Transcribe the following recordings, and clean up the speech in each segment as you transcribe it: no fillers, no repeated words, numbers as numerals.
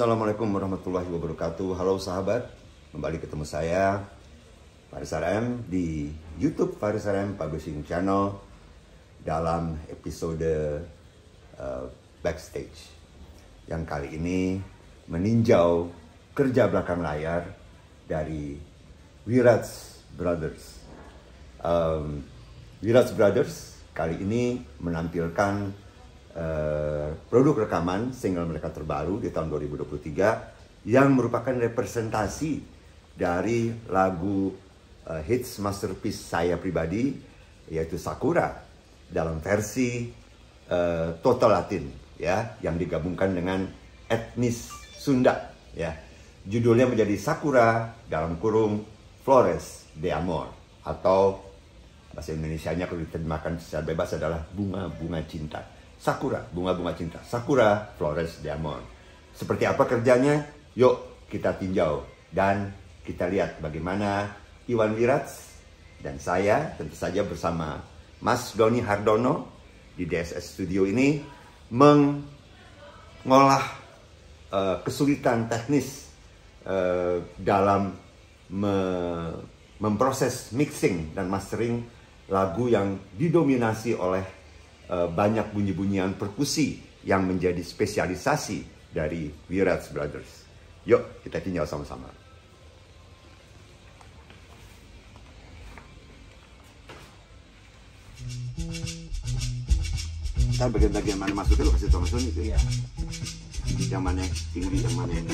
Assalamualaikum warahmatullahi wabarakatuh. Halo sahabat, kembali ketemu saya Faris RM di YouTube Faris RM Publishing Channel dalam episode Backstage yang kali ini meninjau kerja belakang layar dari Wirats Brothers. Wirats Brothers kali ini menampilkan produk rekaman single mereka terbaru di tahun 2023 yang merupakan representasi dari lagu hits masterpiece saya pribadi, yaitu Sakura dalam versi total Latin ya, yang digabungkan dengan etnis Sunda ya. Judulnya menjadi Sakura dalam kurung Flores de Amor, atau bahasa Indonesianya kalau diterjemahkan secara bebas adalah bunga-bunga cinta. Sakura, bunga-bunga cinta. Sakura Flores de Amor. Seperti apa kerjanya? Yuk kita tinjau dan kita lihat bagaimana Iwan Wirats dan saya tentu saja bersama Mas Doni Hardono di DSS Studio ini mengolah kesulitan teknis dalam memproses mixing dan mastering lagu yang didominasi oleh banyak bunyi-bunyian perkusi yang menjadi spesialisasi dari Wirats Brothers. Yuk kita tinjau sama-sama. Ntar bagian-bagian mana masuknya lo kasih tau Mas Doni itu ya. Yang mana tinggi, yang mana yang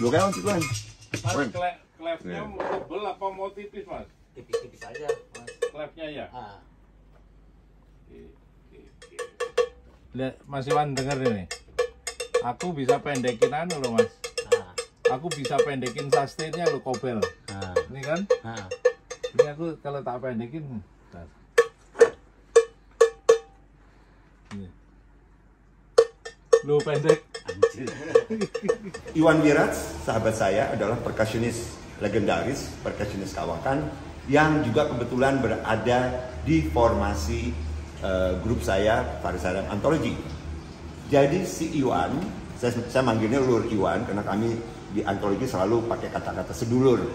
lu kan Mas, klefnya mau tebel apa mau tipis Mas? Tipis-tipis aja Mas. Klefnya ya? Lihat Mas Iwan denger ini. Aku bisa pendekin anu loh Mas. Aku bisa pendekin sustain-nya lo kobel. Ini kan? Ini aku kalau tak pendekin. Lu pendek. Iwan Wirats, sahabat saya, adalah perkusionis legendaris, perkusionis kawakan yang juga kebetulan berada di formasi grup saya, Faris RM Anthology. Jadi si Iwan, saya manggilnya Lur Iwan karena kami di Anthology selalu pakai kata-kata sedulur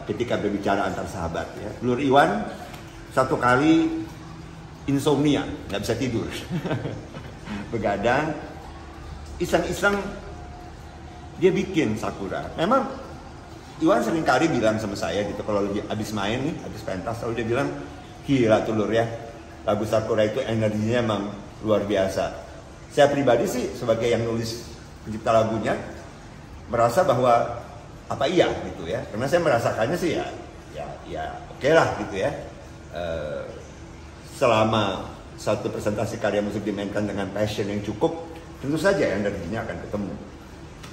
ketika berbicara antar sahabat. Ya. Lur Iwan satu kali insomnia, nggak bisa tidur, begadang. Iseng-iseng dia bikin Sakura. Memang Iwan sering kali bilang sama saya gitu, kalau lagi habis main nih, habis pentas, lalu dia bilang, gila tuh Lur ya, lagu Sakura itu energinya emang luar biasa. Saya pribadi sih sebagai yang nulis pencipta lagunya merasa bahwa apa iya gitu ya, karena saya merasakannya sih ya oke lah gitu ya. Selama satu presentasi karya musik dimainkan dengan passion yang cukup, tentu saja energinya akan ketemu.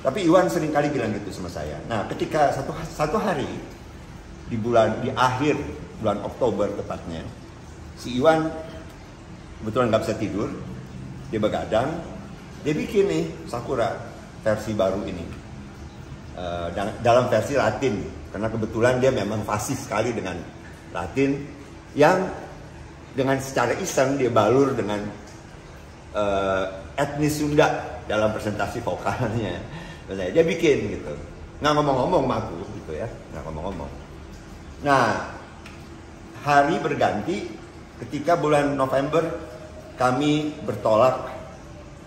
Tapi Iwan sering kali bilang gitu sama saya. Nah, ketika satu hari di akhir bulan Oktober tepatnya, si Iwan kebetulan nggak bisa tidur, dia begadang, dia bikin nih Sakura versi baru ini dalam versi Latin, karena kebetulan dia memang fasih sekali dengan Latin, yang dengan secara iseng dia balur dengan etnis Sunda dalam presentasi vokalnya. Dia bikin gitu, nggak ngomong-ngomong sama aku gitu ya, nggak ngomong-ngomong. Nah, hari berganti ketika bulan November kami bertolak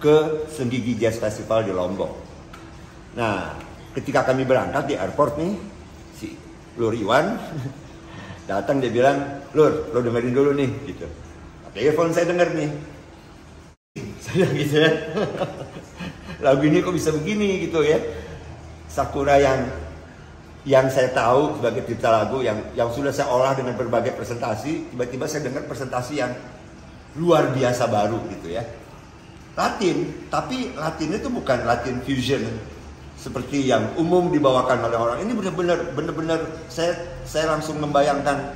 ke Senggigi Jazz Festival di Lombok. Nah, ketika kami berangkat di airport nih, si Lur Iwan datang, dia bilang, Lur, lo dengerin dulu nih gitu. Pakai earphone saya denger nih. Saya gitu ya, lagu ini kok bisa begini gitu ya. Sakura yang saya tahu sebagai pencipta lagu yang sudah saya olah dengan berbagai presentasi, tiba-tiba saya dengar presentasi yang luar biasa baru gitu ya. Latin, tapi Latin itu bukan Latin fusion seperti yang umum dibawakan oleh orang. Ini benar-benar saya langsung membayangkan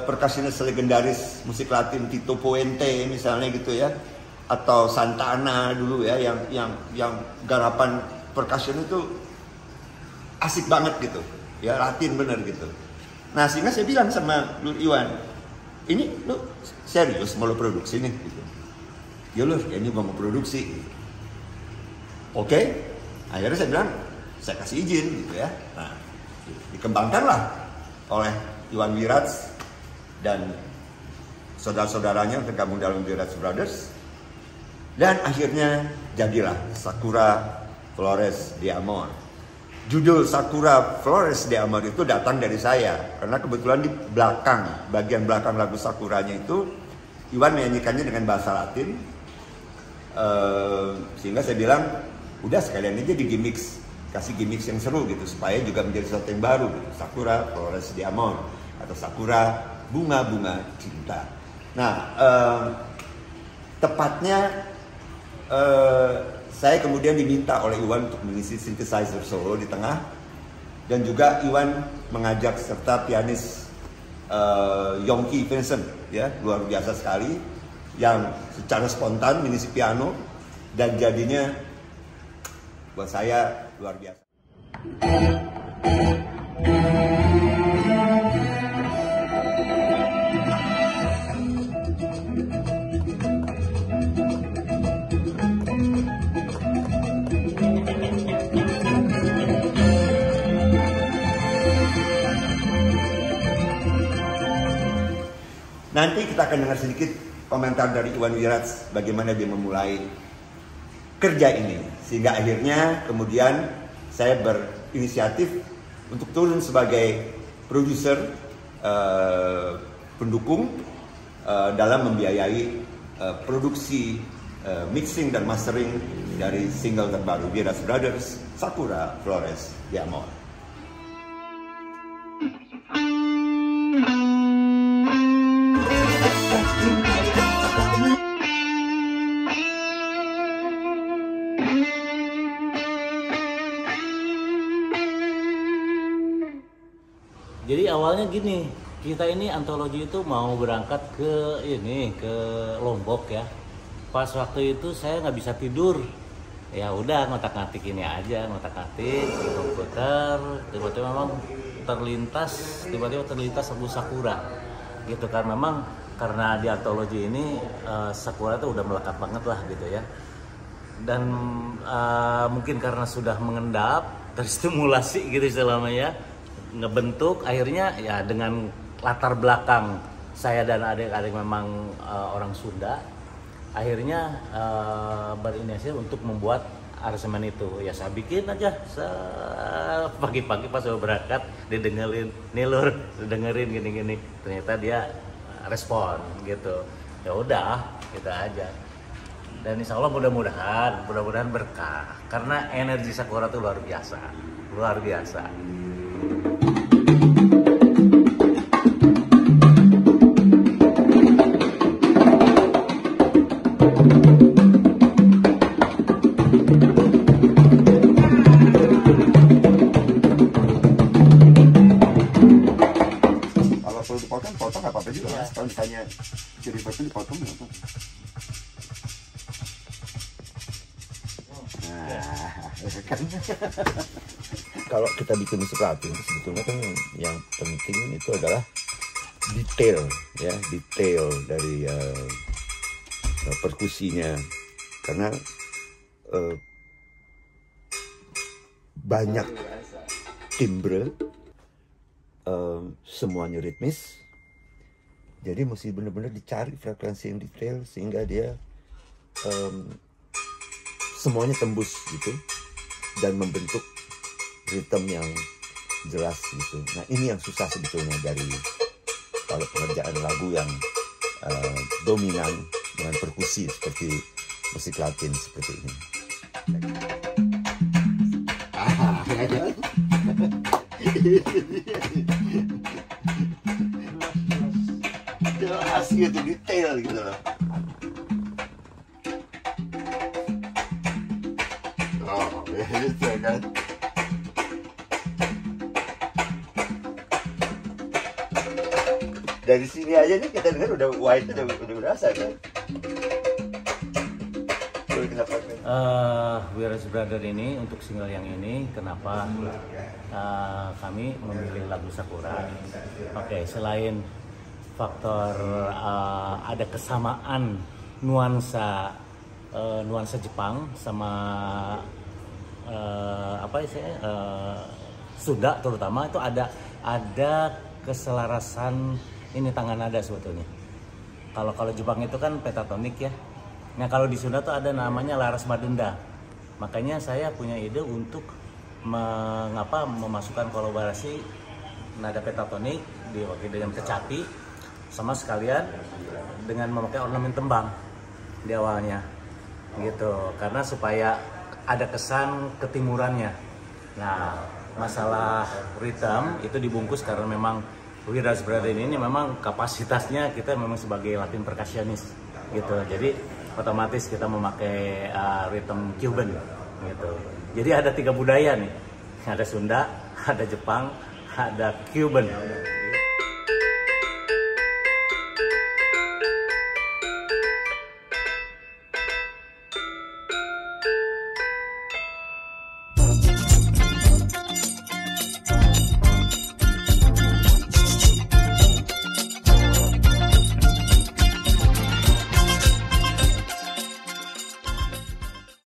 perkusionis legendaris musik Latin Tito Puente misalnya gitu ya, atau Santana dulu ya, yang garapan percussion itu asik banget gitu. ya Latin bener gitu. Nah sehingga saya bilang sama Lur Iwan, ini lu serius mau lu produksi nih gitu. Ya Lur, ya ini mau produksi gitu. Oke, akhirnya saya bilang saya kasih izin gitu ya. Nah, dikembangkanlah oleh Iwan Wirats dan saudara-saudaranya tergabung dalam Wirats Brothers, dan akhirnya jadilah Sakura Flores de Amor. Judul Sakura Flores de Amor itu datang dari saya, karena kebetulan di belakang, bagian belakang lagu Sakuranya itu Iwan menyanyikannya dengan bahasa Latin, sehingga saya bilang udah sekalian aja di gimmicks, kasih gimmicks yang seru gitu, supaya juga menjadi sesuatu yang baru gitu. Sakura Flores de Amor atau Sakura bunga-bunga cinta. Nah, tepatnya saya kemudian diminta oleh Iwan untuk mengisi synthesizer solo di tengah, dan juga Iwan mengajak serta pianis Yongki Vincent, ya luar biasa sekali, yang secara spontan mengisi piano, dan jadinya buat saya luar biasa. Nanti kita akan dengar sedikit komentar dari Iwan Wirats bagaimana dia memulai kerja ini, sehingga akhirnya kemudian saya berinisiatif untuk turun sebagai produser pendukung dalam membiayai produksi mixing dan mastering dari single terbaru Wirats Brothers, Sakura Flores de Amor. Jadi awalnya gini, kita ini antologi itu mau berangkat ke Lombok ya. Pas waktu itu saya nggak bisa tidur, ya udah ngotak-ngatik ini aja, ngotak-ngatik di komputer. Tiba-tiba memang terlintas lagu Sakura, gitu kan. Memang karena di antologi ini Sakura itu udah melekat banget lah gitu ya. Dan mungkin karena sudah mengendap, terstimulasi gitu istilahnya ya, ngebentuk, akhirnya ya dengan latar belakang saya dan adik-adik memang orang Sunda, akhirnya berinisiatif untuk membuat aransemen itu. Ya saya bikin aja pagi-pagi pas saya berangkat, didengerin, nih Lur, dengerin gini-gini, ternyata dia respon gitu. Ya udah, kita aja. Dan insya Allah mudah-mudahan berkah, karena energi Sakura itu luar biasa. Kalau perlu dipotong nggak apa-apa juga, ya. Kalau misalnya jadi potong dipotong nggak apa-apa. Kan kalau kita bikin musik Latin sebetulnya kan yang penting itu adalah detail dari perkusinya, karena banyak timbre, semuanya ritmis, jadi mesti benar-benar dicari frekuensi yang detail sehingga dia semuanya tembus gitu dan membentuk ritme yang jelas gitu. Nah ini yang susah sebetulnya dari kalau pengerjaan lagu yang dominan dengan perkusi seperti musik Latin seperti ini. Jelas gitu, detail gitu loh. Oh, gitu kan. Dari sini aja nih kita dengar udah white udah berasa kan. Wira's Brother ini untuk single yang ini kenapa kami memilih lagu Sakura. Oke, selain faktor ada kesamaan nuansa Jepang sama Sunda terutama, itu ada keselarasan ini tangan nada sebetulnya. Kalau Jepang itu kan pentatonik ya. Nah kalau di Sunda tuh ada namanya laras madunda. Makanya saya punya ide untuk memasukkan kolaborasi nada pentatonik dengan kecapi, sama sekalian dengan memakai ornamen tembang di awalnya gitu, karena supaya ada kesan ketimurannya. Nah masalah rhythm itu dibungkus karena memang Wira's Brother ini memang kapasitasnya kita memang sebagai Latin percussionist gitu, jadi otomatis kita memakai rhythm Cuban gitu. Jadi ada 3 budaya nih, ada Sunda, ada Jepang, ada Cuban.